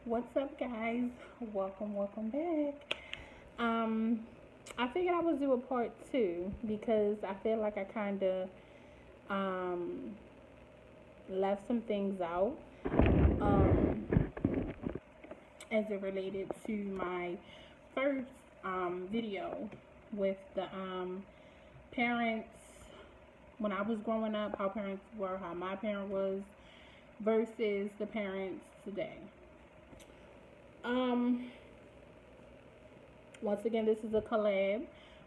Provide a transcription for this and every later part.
What's up, guys? Welcome back. Um, I figured I would do a part two because I feel like I kind of um left some things out um as it related to my first video with the parents when I was growing up, how parents were, how my parent was versus the parents today. Um, Once again, this is a collab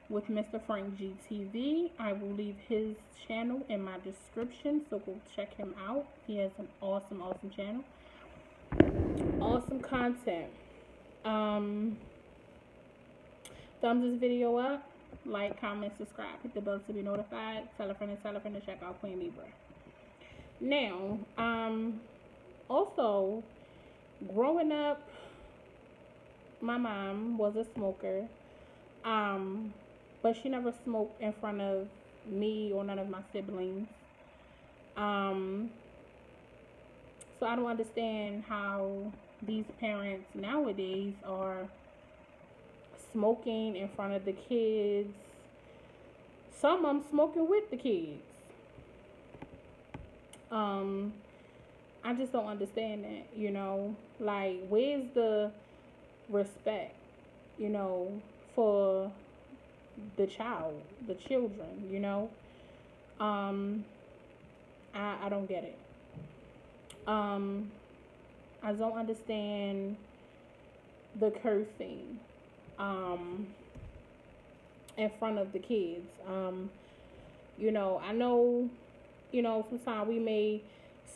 with Mr. Frank GTV. I will leave his channel in my description, so go check him out. He has an awesome channel, awesome content. Um, Thumbs this video up, like, comment, subscribe, hit the bell to be notified. Tell a friend to check out Queen Libra. Now, also growing up, my mom was a smoker, but she never smoked in front of me or none of my siblings. Um, so I don't understand how these parents nowadays are smoking in front of the kids. Some of them smoking with the kids. Um, I just don't understand that. Like, where's the respect, for the child, the children. I don't get it. I don't understand the cursing in front of the kids. I know, sometimes we may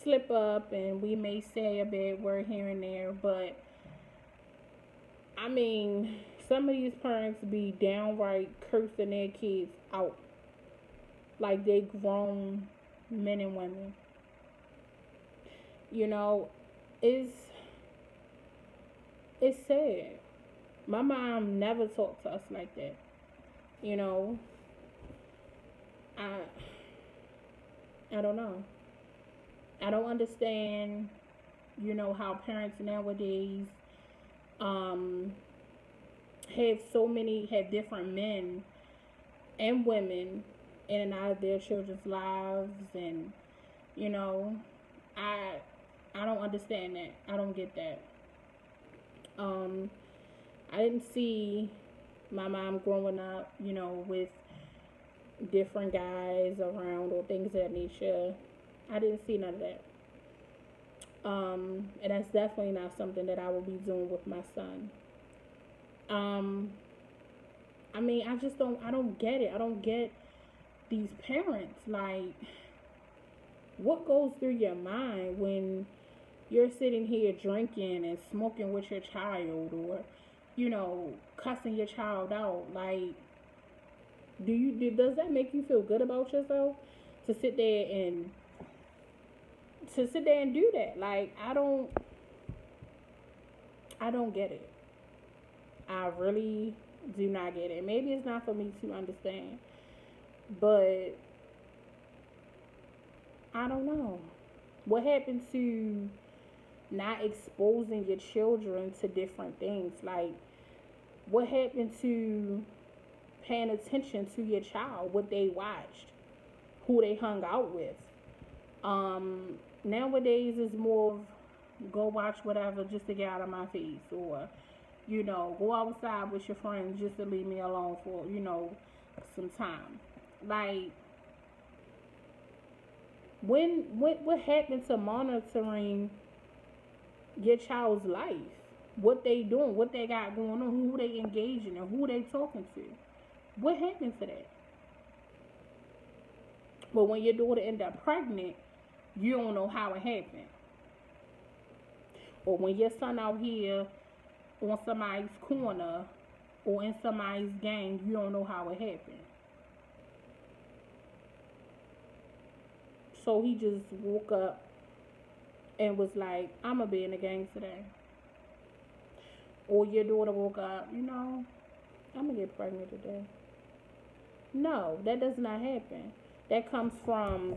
slip up and we may say a bad word here and there, but I mean, some of these parents be downright cursing their kids out like they grown men and women. You know, it's it's sad. My mom never talked to us like that. You know, I I don't know. I don't understand. How parents nowadays um have different men and women in and out of their children's lives, and you know i I don't understand that. I don't get that. um I didn't see my mom growing up, with different guys around or things of that nature. I didn't see none of that. And that's definitely not something that I will be doing with my son. um I mean, I don't get it. I don't get these parents. Like, what goes through your mind when you're sitting here drinking and smoking with your child, or, cussing your child out? Like, does that make you feel good about yourself to sit there and do that? Like, I don't get it. I really do not get it. Maybe it's not for me to understand, but I don't know. What happened to not exposing your children to different things? Like, what happened to paying attention to your child, what they watched, who they hung out with? Nowadays is more of go watch whatever just to get out of my face, or go outside with your friends just to leave me alone for, some time. Like, what happened to monitoring your child's life? What they doing, what they got going on, who they engaging, and who they talking to? What happened to that? But when your daughter end up pregnant, you don't know how it happened. Or when your son out here on somebody's corner or in somebody's gang, you don't know how it happened. So he just woke up and was like, I'm going to be in the gang today. Or your daughter woke up, I'm going to get pregnant today. No, that does not happen. That comes from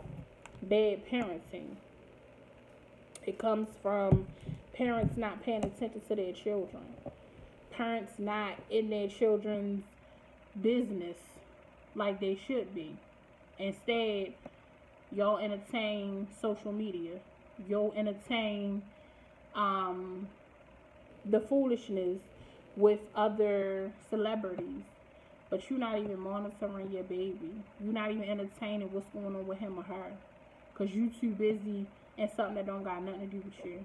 bad parenting. It comes from Parents not paying attention to their children. Parents not in their children's business like they should be. Instead, y'all entertain social media. Y'all entertain the foolishness with other celebrities. But you're not even monitoring your baby. You're not even entertaining what's going on with him or her. Because you too busy in something that don't got nothing to do with you.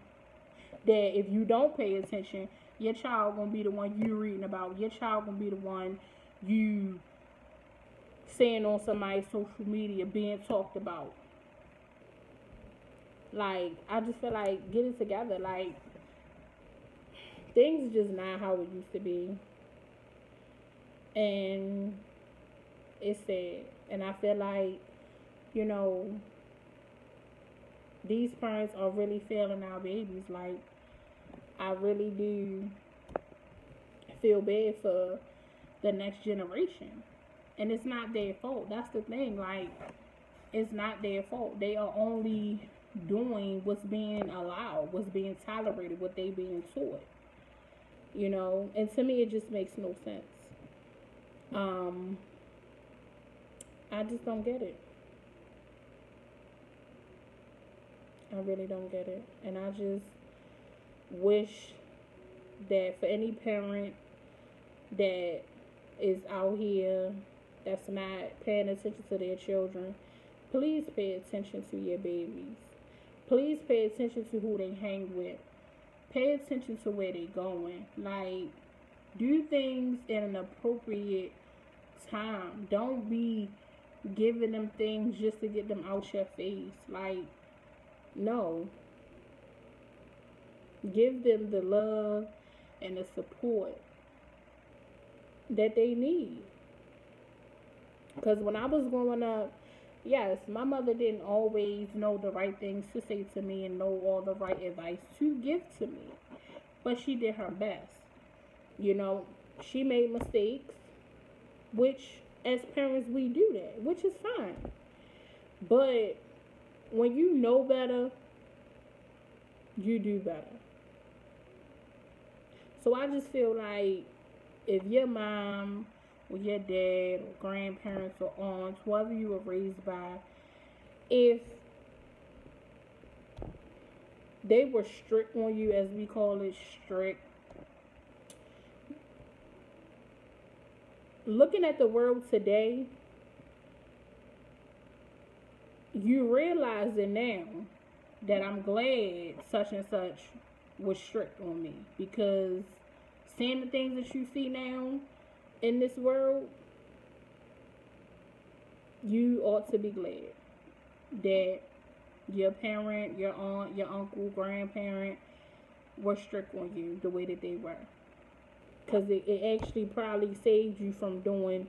That if you don't pay attention, your child gonna be the one you reading about. Your child gonna be the one you seeing on somebody's social media being talked about. Like, I just feel like get it together. Like, things just not how it used to be. And it's sad. And I feel like, you know, these parents are really failing our babies. Like, I really do feel bad for the next generation. And it's not their fault. That's the thing. Like, it's not their fault. They are only doing what's being allowed, what's being tolerated, what they being taught. You know? And to me, it just makes no sense. I just don't get it. I really don't get it. And I just wish that for any parent that is out here that's not paying attention to their children, please pay attention to your babies. Please pay attention to who they hang with. Pay attention to where they going. Like, do things in an appropriate time. Don't be giving them things just to get them out your face. Like, no. Give them the love and the support that they need. Because when I was growing up, yes, my mother didn't always know the right things to say to me and know all the right advice to give to me. But she did her best. You know, she made mistakes, which as parents we do that, which is fine. But when you know better, you do better. So I just feel like if your mom or your dad or grandparents or aunts, whoever you were raised by, if they were strict on you, as we call it, strict, looking at the world today, you realizing now that I'm glad such and such was strict on me, because seeing the things that you see now in this world, you ought to be glad that your parent, your aunt, your uncle, grandparent were strict on you the way that they were. Because it actually probably saved you from doing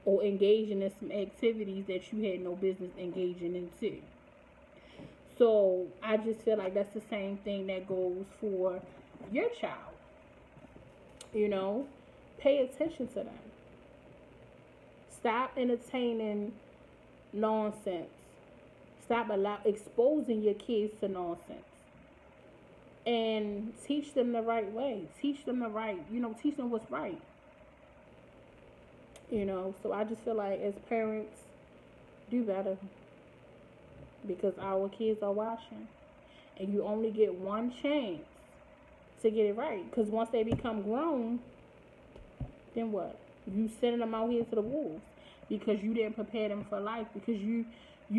or engaging in some activities that you had no business engaging into. So I just feel like that's the same thing that goes for your child. You know, pay attention to them. Stop entertaining nonsense. Stop exposing your kids to nonsense. And teach them the right way. Teach them teach them what's right. You know, so I just feel like as parents, do better. Because our kids are watching. And you only get one chance to get it right. Because once they become grown, then what? You sending them out here to the wolves. Because you didn't prepare them for life. Because you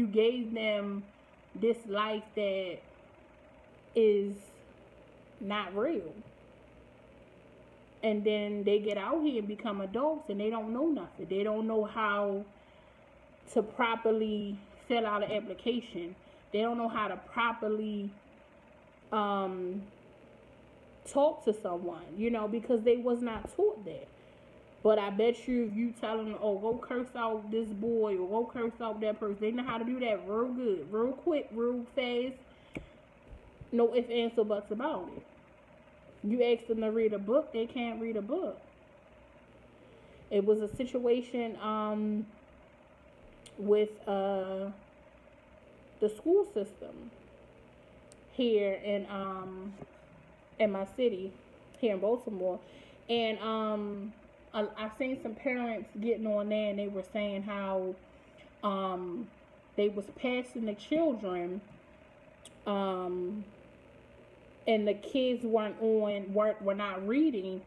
gave them this life that is not real. And then they get out here and become adults and they don't know nothing. They don't know how to properly fill out an application. They don't know how to properly talk to someone, because they was not taught that. But I bet you if you tell them, oh, go curse out this boy or go curse out that person, they know how to do that real good, real quick, real fast. No ifs, ands, or buts about it. You ask them to read a book, they can't read a book. It was a situation with the school system here in in my city here in Baltimore. And I've seen some parents getting on there, and they were saying how they was passing the children, and the kids were not reading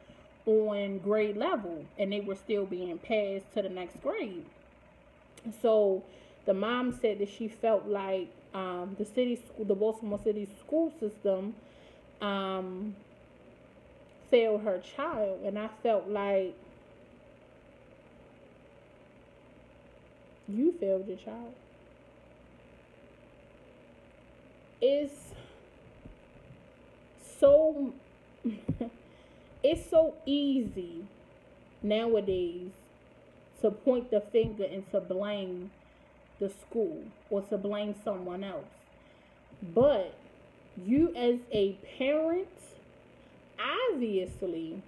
on grade level, and they were still being passed to the next grade. So the mom said that she felt like the Baltimore City school system failed her child, and I felt like you failed your child. It's so it's so easy nowadays to point the finger and to blame the school or to blame someone else. But you as a parent obviously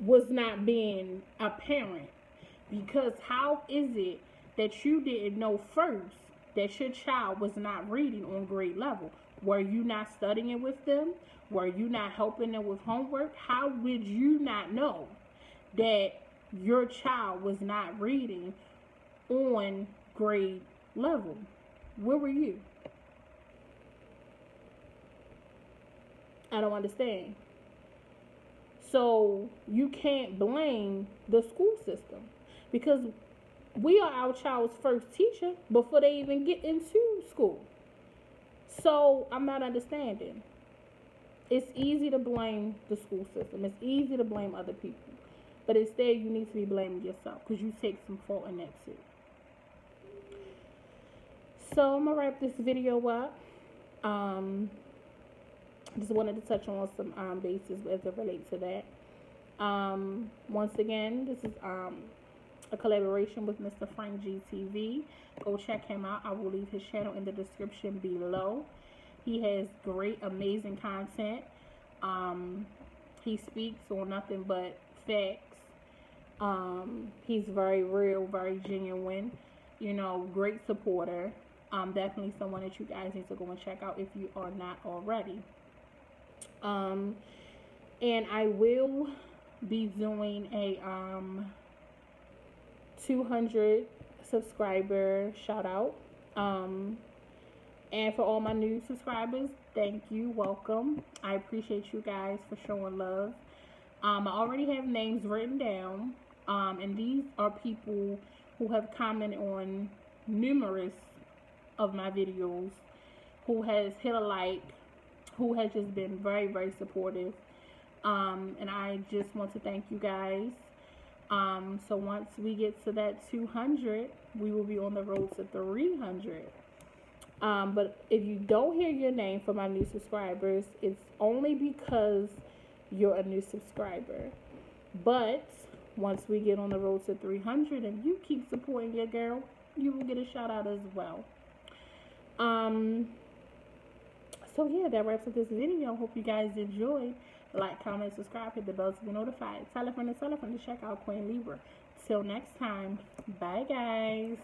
was not being a parent, because how is it that you didn't know first that your child was not reading on grade level? Were you not studying with them? Were you not helping them with homework? How would you not know that your child was not reading on grade level? Where were you? I don't understand. So you can't blame the school system, because we are our child's first teacher before they even get into school. So I'm not understanding. It's easy to blame the school system. It's easy to blame other people. But instead, you need to be blaming yourself, because you take some fault in that too. So I'm going to wrap this video up. Just wanted to touch on some bases as it relates to that. Once again, this is a collaboration with Mr. Frank GTV. Go check him out. I will leave his channel in the description below. He has great, amazing content. He speaks on nothing but facts. He's very real, very genuine. You know, great supporter. Definitely someone that you guys need to go and check out if you are not already. And I will be doing a 200 subscriber shout out. And for all my new subscribers, thank you, welcome. I appreciate you guys for showing love. I already have names written down, and these are people who have commented on numerous of my videos, who has hit a like, who has just been very, very supportive. And I just want to thank you guys. So once we get to that 200, we will be on the road to 300. But if you don't hear your name for my new subscribers, it's only because you're a new subscriber. But once we get on the road to 300 and you keep supporting your girl, you will get a shout out as well. So yeah, that wraps up this video. Hope you guys enjoyed. Like, comment, subscribe, hit the bell to be notified. Tell a friend to check out Queen Libra. Till next time, bye guys.